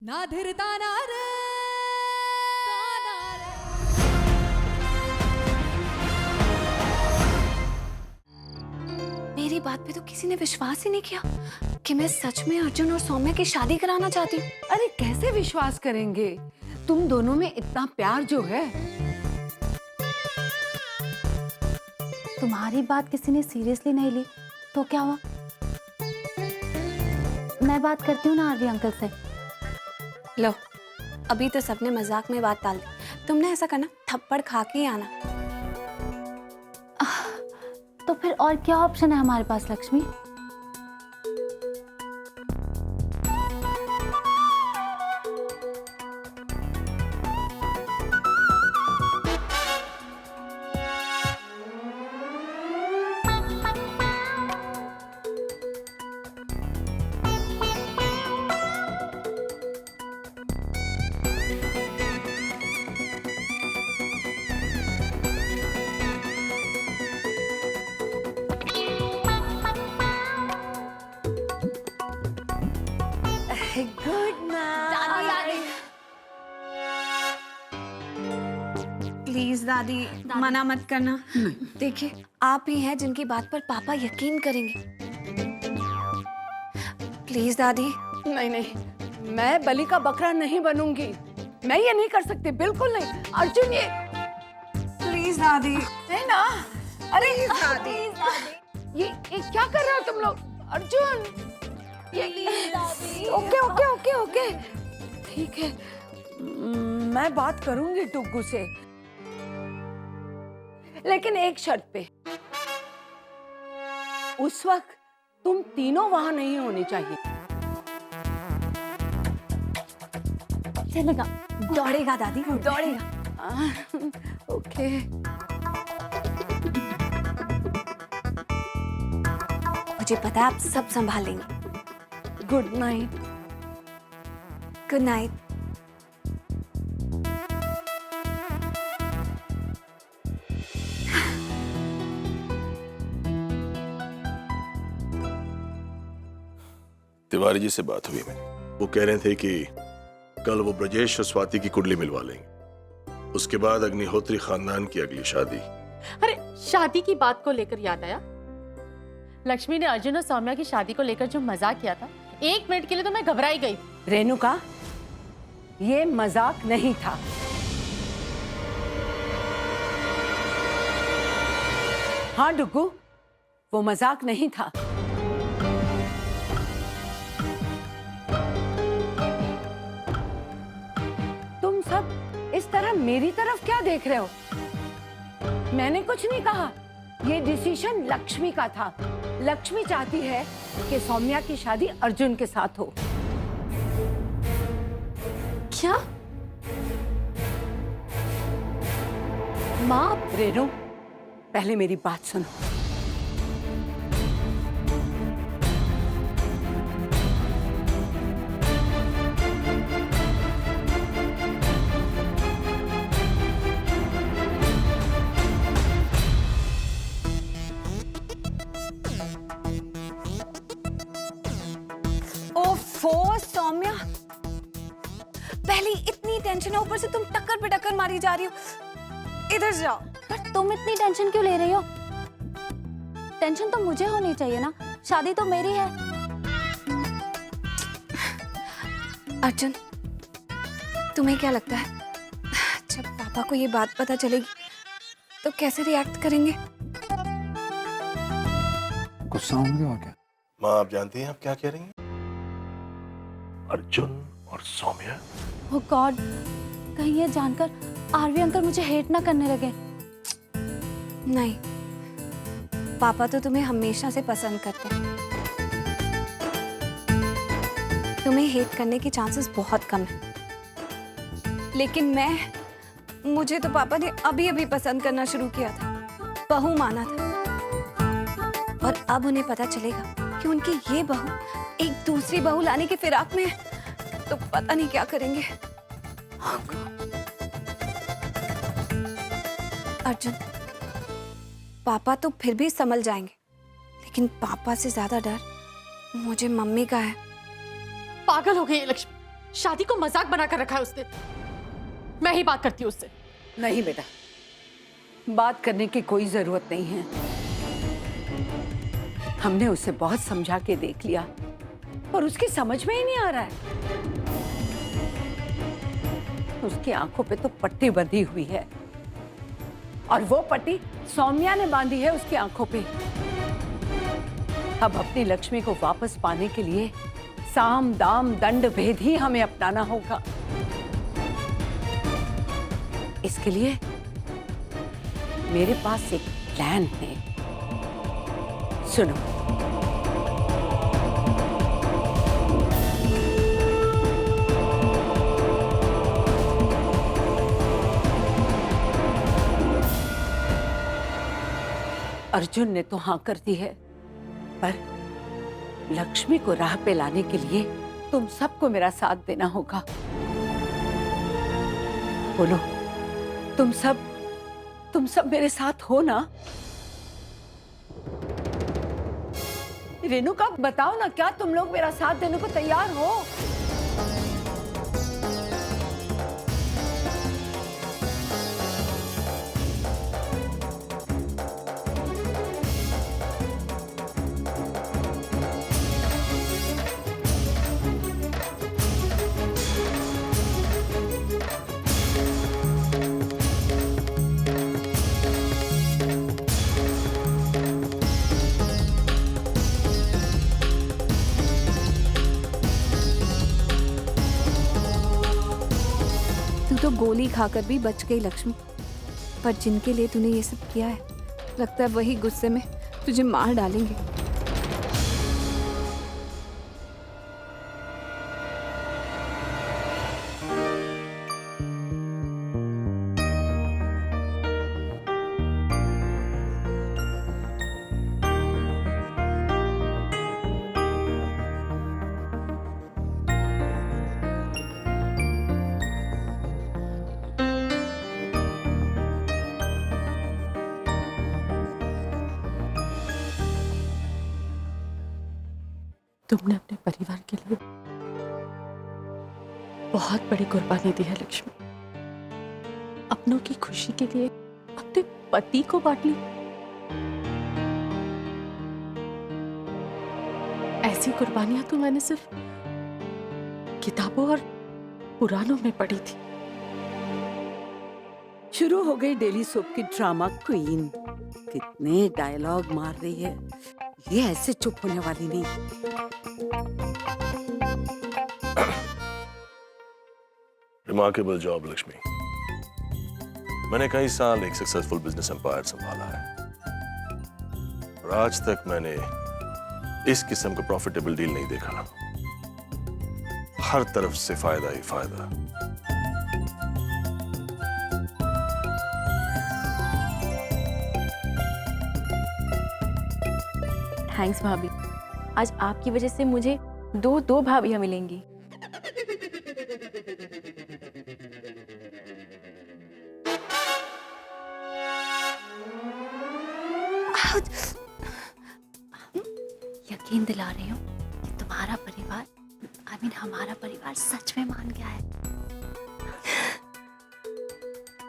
ना धीरता ना रे मेरी बात पे तो किसी ने विश्वास ही नहीं किया कि मैं सच में अर्जुन और सौम्या की शादी कराना चाहती हूँ। अरे कैसे विश्वास करेंगे? तुम दोनों में इतना प्यार जो है। तुम्हारी बात किसी ने सीरियसली नहीं ली तो क्या हुआ? मैं बात करती हूँ ना आरवी अंकल से। लो, अभी तो सबने मजाक में बात टाल दी। तुमने ऐसा करना, थप्पड़ खा के ही आना। तो फिर और क्या ऑप्शन है हमारे पास लक्ष्मी? Good night. प्लीज दादी, मना मत करना। देखिए, आप ही हैं जिनकी बात पर पापा यकीन करेंगे। प्लीज दादी। नहीं नहीं, मैं बलि का बकरा नहीं बनूंगी। मैं ये नहीं कर सकती, बिल्कुल नहीं। अर्जुन ये प्लीज दादी। है ना? अरे दादी, ये क्या कर रहे हो तुम लोग? अर्जुन ये ओके ओके ओके ओके ठीक है। मैं बात करूंगी टुग्गू से, लेकिन एक शर्त पे। उस वक्त तुम तीनों वहां नहीं होनी चाहिए। चलेगा, दौड़ेगा दादी, दौड़ेगा। ओके। मुझे पता है आप सब संभाल लेंगे। Good night. Good night. Tiwari ji से बात हुई मेरी। वो कह रहे थे कि कल वो ब्रजेश और स्वाति की कुंडली मिलवा लेंगे। उसके बाद अग्निहोत्री खानदान की अगली शादी। अरे शादी की बात को लेकर याद आया, लक्ष्मी ने अर्जुन और सौम्या की शादी को लेकर जो मजाक किया था, 1 मिनट के लिए तो मैं घबराई गई। रेणुका, ये मजाक नहीं था। हाँ डुग्गू, वो मजाक नहीं था। तुम सब इस तरह मेरी तरफ क्या देख रहे हो? मैंने कुछ नहीं कहा। ये डिसीजन लक्ष्मी का था। लक्ष्मी चाहती है कि सौम्या की शादी अर्जुन के साथ हो। क्या? माँ, रेणु, पहले मेरी बात सुनो। ओफो सौम्या, पहले इतनी टेंशन है, ऊपर से तुम टक्कर पे टक्कर मारी जा रही हो। इधर जाओ। पर तुम इतनी टेंशन क्यों ले रही हो? टेंशन तो मुझे होनी चाहिए ना, शादी तो मेरी है। अर्जुन, तुम्हें क्या लगता है जब पापा को ये बात पता चलेगी तो कैसे रिएक्ट करेंगे? गुस्सा होंगे और क्या? माँ, आप जानती हैं आप क्या कह रही हैं? अर्जुन और सौम्या। ओह गॉड, कहीं ये जानकर आरवी अंकल मुझे हेट ना करने लगे। नहीं, पापा तो तुम्हें हमेशा से पसंद करते हैं। तुम्हें हेट करने की चांसेस बहुत कम है। लेकिन मुझे तो पापा ने अभी अभी पसंद करना शुरू किया था, बहू माना था। और अब उन्हें पता चलेगा कि उनकी ये बहू एक दूसरी बहू लाने की फिराक में है, तो पता नहीं क्या करेंगे। अर्जुन, पापा तो फिर भी संभल जाएंगे, लेकिन पापा से ज्यादा डर मुझे मम्मी का है। पागल हो गई है लक्ष्मी, शादी को मजाक बनाकर रखा है उसने। मैं ही बात करती हूँ उससे। नहीं बेटा, बात करने की कोई जरूरत नहीं है। हमने उसे बहुत समझा के देख लिया, पर उसकी समझ में ही नहीं आ रहा है। उसकी आंखों पे तो पट्टी बंधी हुई है, और वो पट्टी सौम्या ने बांधी है उसकी आंखों पे। अब अपनी लक्ष्मी को वापस पाने के लिए साम दाम दंड भेद ही हमें अपनाना होगा। इसके लिए मेरे पास एक प्लान है, सुनो। अर्जुन ने तो हाँ कर दी है, पर लक्ष्मी को राह पे लाने के लिए तुम सबको मेरा साथ देना होगा। बोलो, तुम सब मेरे साथ हो ना? रेणुका, बताओ ना, क्या तुम लोग मेरा साथ देने को तैयार हो? तू तो गोली खाकर भी बच गई लक्ष्मी, पर जिनके लिए तूने ये सब किया है, लगता है वही गुस्से में तुझे मार डालेंगे। तुमने अपने परिवार के लिए बहुत बड़ी कुर्बानी दी है लक्ष्मी। अपनों की खुशी के लिए अपने पति को बांट ली। ऐसी कुर्बानियां तो मैंने सिर्फ किताबों और पुराणों में पढ़ी थी। शुरू हो गई डेली सोप की ड्रामा क्वीन। कितने डायलॉग मार रही है, ये ऐसे चुप होने वाली नहीं। Remarkable job Lakshmi. मैंने कई साल एक सक्सेसफुल बिजनेस एम्पायर संभाला है, और आज तक मैंने इस किस्म का प्रॉफिटेबल डील नहीं देखा। हर तरफ से फायदा ही फायदा। थैंक्स भाभी, आज आपकी वजह से मुझे दो भाभियां मिलेंगी। यकीन दिला रही हूँ कि तुम्हारा परिवार, हमारा परिवार सच में मान गया है।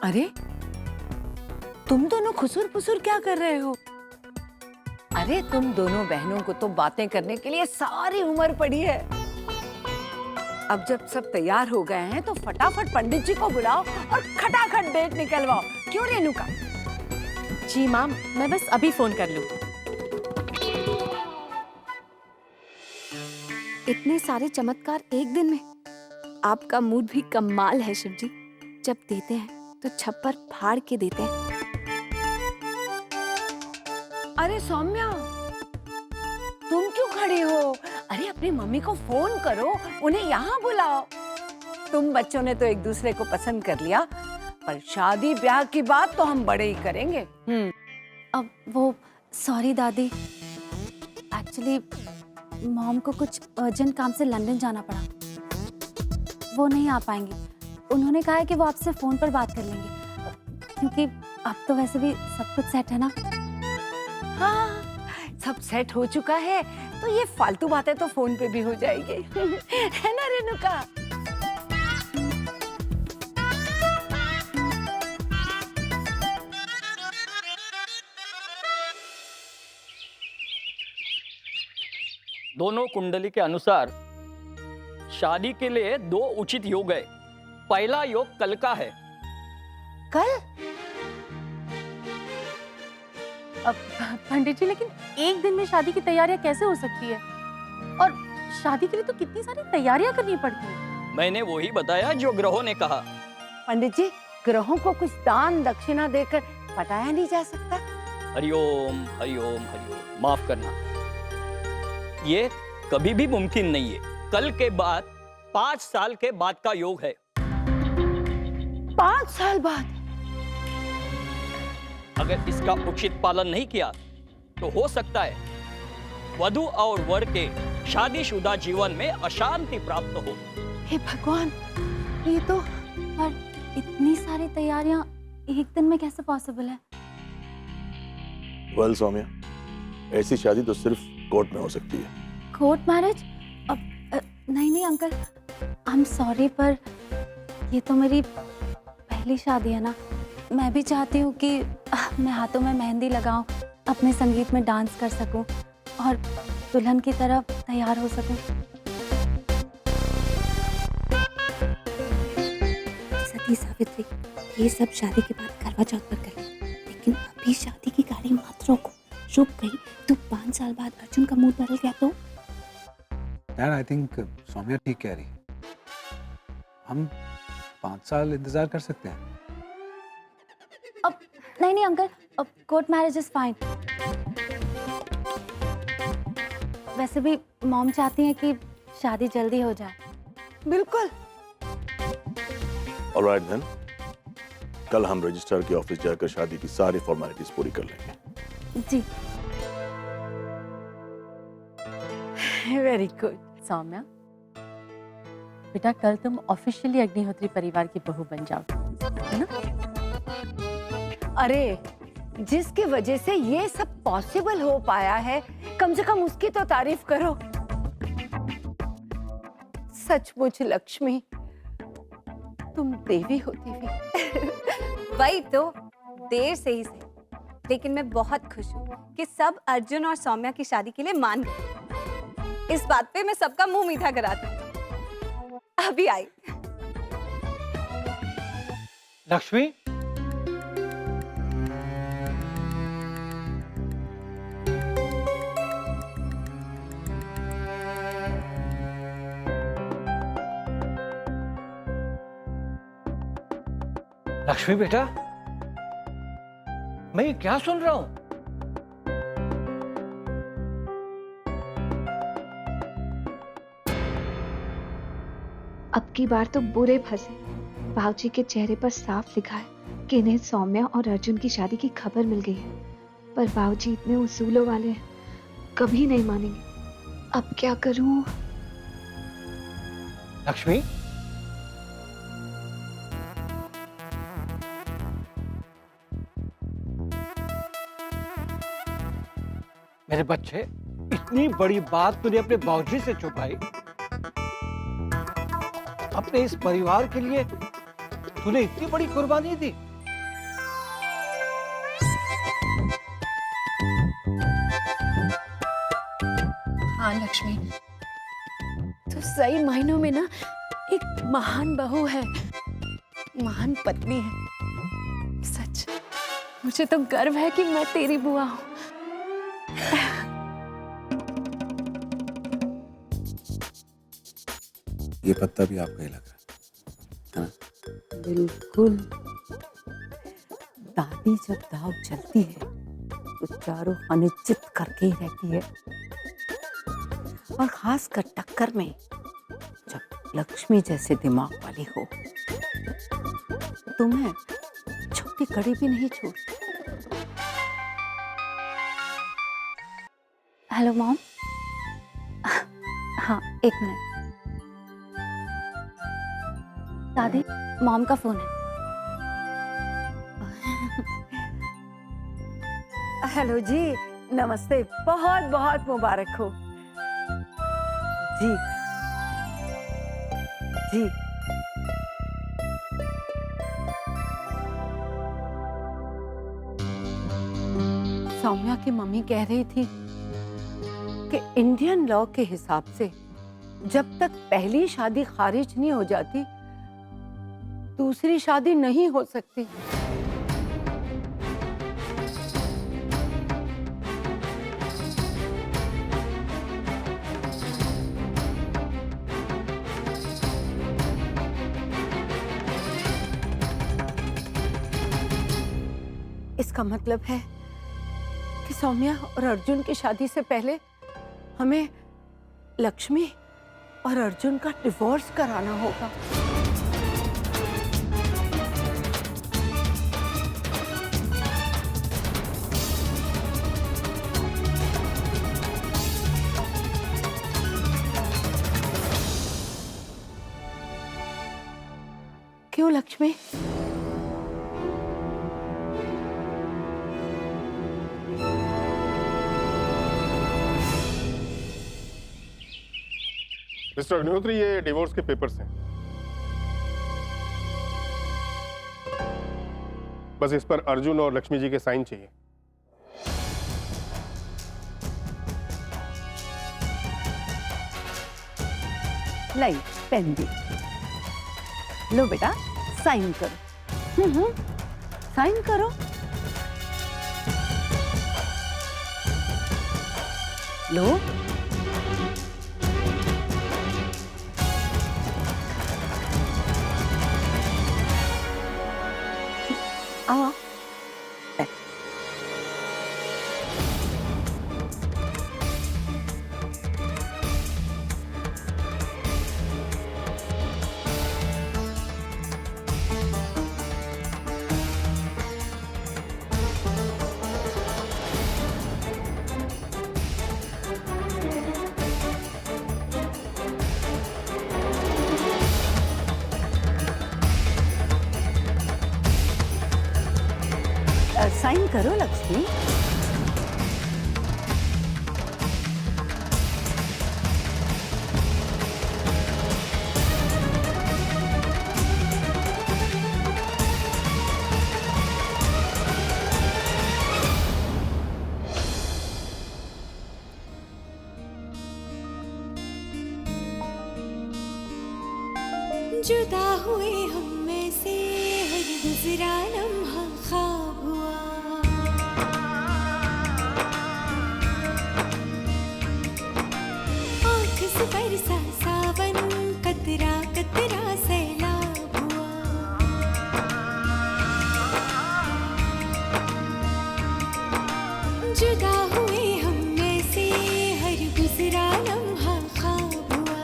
अरे, तुम दोनों खुसुर फुसुर क्या कर रहे हो? अरे, तुम दोनों बहनों को तो बातें करने के लिए सारी उम्र पड़ी है। अब जब सब तैयार हो गए हैं तो फटाफट पंडित जी को बुलाओ और खटाखट डेट निकलवाओ। क्यों रेणुका? जी मैम, मैं बस अभी फोन कर लूँ। इतने सारे चमत्कार एक दिन में। आपका मूड भी कमाल है शिव जी। जब देते हैं तो छप्पर फाड़ के देते हैं। अरे सौम्या, तुम क्यों खड़ी हो? अरे, अपनी मम्मी को फोन करो, उन्हें यहाँ बुलाओ। तुम बच्चों ने तो एक दूसरे को पसंद कर लिया, पर शादी ब्याह की बात तो हम बड़े ही करेंगे। अब वो सॉरी दादी, एक्चुअली मॉम को कुछ अर्जेंट काम से लंदन जाना पड़ा, वो नहीं आ पाएंगी। उन्होंने कहा है कि वो आपसे फोन पर बात कर लेंगे, क्योंकि अब तो वैसे भी सब कुछ सेट है ना। हाँ, सब सेट हो चुका है, तो ये फालतू बातें तो फोन पे भी हो जाएगी। है ना रेणुका? दोनों कुंडली के अनुसार शादी के लिए 2 उचित योग है। पहला योग कल का है। कल? अब पंडित जी, लेकिन एक दिन में शादी की तैयारियां कैसे हो सकती है? और शादी के लिए तो कितनी सारी तैयारियां करनी पड़ती है। मैंने वही बताया जो ग्रहों ने कहा। पंडित जी, ग्रहों को कुछ दान दक्षिणा देकर पटाया नहीं जा सकता? हरिओम हरिओम हरिओम। माफ करना, ये कभी भी मुमकिन नहीं है। कल के बाद 5 साल के बाद का योग है। 5 साल बाद? अगर इसका उचित पालन नहीं किया तो हो सकता है वधू और वर के शादीशुदा जीवन में अशांति प्राप्त हो। हे भगवान, ये तो पर इतनी सारी तैयारियां एक दिन में कैसे पॉसिबल है? वेल सौम्या, ऐसी शादी तो सिर्फ कोर्ट में हो सकती है। Court marriage? नहीं नहीं अंकल, आई एम सॉरी, पर ये तो मेरी पहली शादी है ना। मैं भी चाहती हूँ कि मैं हाथों में मेहंदी लगाऊं, अपने संगीत में डांस कर सकूं और दुल्हन की तरफ तैयार हो सकूं। सती सावित्री, ये सब शादी के बाद करवा चौथ पर कर, लेकिन अभी शादी की गाड़ी मत रोको। रुक गई तो 5 साल बाद अर्जुन का मूड बदल गया तो? यार आई थिंक सौम्या ठीक कह रही है। हम 5 साल इंतजार कर सकते हैं। अब नहीं नहीं अंकल, अब कोर्ट मैरिज इज फाइन। वैसे भी मॉम चाहती हैं कि शादी जल्दी हो जाए। बिल्कुल। ऑलराइट देन, कल हम रजिस्ट्रार के ऑफिस जाकर शादी की सारी फॉर्मेलिटीज पूरी कर लेंगे। जी। Very good. सौम्या बेटा, कल तुम ऑफिशियली अग्निहोत्री परिवार की बहू बन जाओ, है ना? अरे, जिसकी वजह से ये सब पॉसिबल हो पाया है, कम से कम उसकी तो तारीफ करो। सचमुच लक्ष्मी, तुम देवी हो देवी। वही तो, देर से ही सही, लेकिन मैं बहुत खुश हूँ कि सब अर्जुन और सौम्या की शादी के लिए मान गए। इस बात पे मैं सबका मुंह मीठा कराती हूँ। अभी आई। लक्ष्मी, लक्ष्मी बेटा, मैं ये क्या सुन रहा हूं? अब की बार तो बुरे फंसे। बाबूजी के चेहरे पर साफ लिखा है कि इन्हें सौम्या और अर्जुन की शादी की खबर मिल गई है, पर बाबूजी इतने उसूलों वाले हैं, कभी नहीं मानेंगे। अब क्या करूं? लक्ष्मी, मेरे बच्चे, इतनी बड़ी बात तूने अपने बाबूजी से छुपाई। अपने इस परिवार के लिए तूने इतनी बड़ी कुर्बानी दी। हाँ लक्ष्मी, तो सही मायनों में ना एक महान बहू है, महान पत्नी है। सच, मुझे तो गर्व है कि मैं तेरी बुआ हूँ। ये पत्ता भी आपका ही लग रहा है ना? बिल्कुल। दादी जब दाव चलती है तो चारों अनिश्चित करके ही रहती है, और खासकर टक्कर में जब लक्ष्मी जैसे दिमाग वाली हो तो मैं छोटी कड़ी भी नहीं छोड़ती। Hello mom. हाँ, 1 मिनट। दादी, मॉम का फोन है। हेलो जी, नमस्ते। बहुत बहुत मुबारक हो। जी जी। सौम्या की मम्मी कह रही थी कि इंडियन लॉ के हिसाब से जब तक पहली शादी खारिज नहीं हो जाती दूसरी शादी नहीं हो सकती। इसका मतलब है कि सौम्या और अर्जुन की शादी से पहले हमें लक्ष्मी और अर्जुन का डिवोर्स कराना होगा। क्यों लक्ष्मी? मिस्टर अग्निहोत्री, ये डिवोर्स के पेपर्स हैं। बस इस पर अर्जुन और लक्ष्मी जी के साइन चाहिए। लाई पेन दी। लो बेटा साइन करो। साइन करो। लो। आओ। साइन करो लक्ष्मी। जुदा हुए हम में से हर गुजरा लम्हा ख्वाब हुआ। आँख से बरसा सावन, कतरा कतरा सैलाब हुआ। जुदा हुए हम में से हर गुजरा लम्हा ख्वाब हुआ।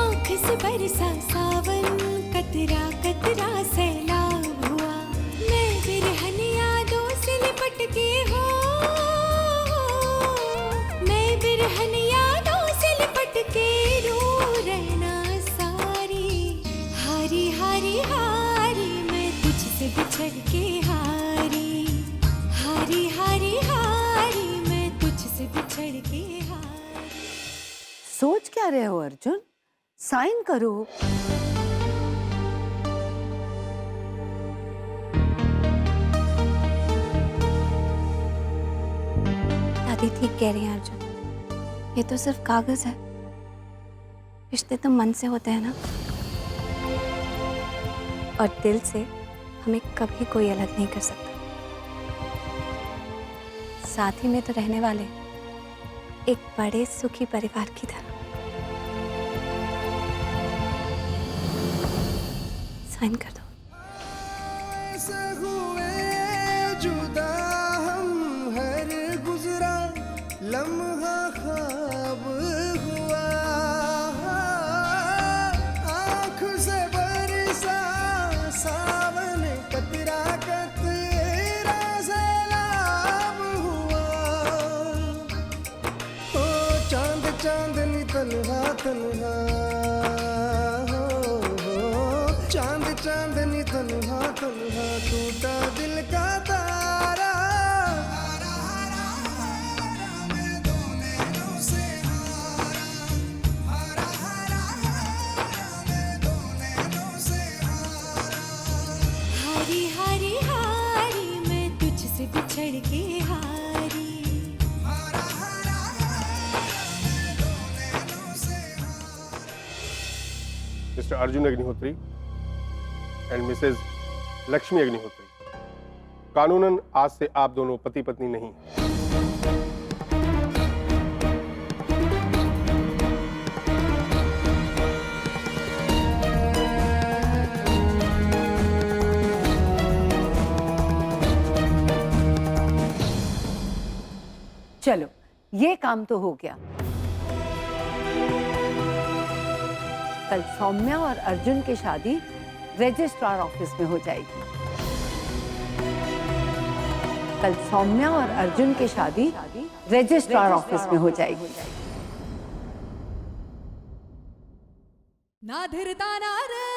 आँख से बरसा सावन, कतरा कतरा सैलाब हुआ। मैं बिरहन यादों से लिपट के हो, मैं बिरहन यादों से लिपट के रो रहना सारी। हारी हारी हारी मैं तुझसे बिछड़ के हारी। हारी हारी हारी मैं तुझसे बिछड़ के हारी। सोच क्या रहे हो अर्जुन? साइन करो। दादी ठीक कह रही हैं अर्जुन, ये तो सिर्फ कागज है। रिश्ते तो मन से होते हैं ना, और दिल से हमें कभी कोई अलग नहीं कर सकता। साथ ही में तो रहने वाले एक बड़े सुखी परिवार की तरह। साइन कर दो। जुदा हम हर गुजरा लम्हा ख्वाब हुआ। आँख से बरसा सावन, कतरा कतरा सैलाब हुआ। ओ चांद चांदनी तन्हा तन्हा, चांद चांदनी तन्हा तन्हा, टूटा दिल का तारा। हारी हारी हारी मैं तुझसे बिछड़ के हारी। Mr Arjun Agnihotri and Mrs Lakshmi Agnihotri. कानूनन आज से आप दोनों पति पत्नी नहीं हैं। चलो ये काम तो हो गया। कल सौम्या और अर्जुन की शादी रजिस्ट्रार ऑफिस में हो जाएगी। कल सौम्या और अर्जुन की शादी रजिस्ट्रार ऑफिस में हो जाएगी। ना धीरता ना रे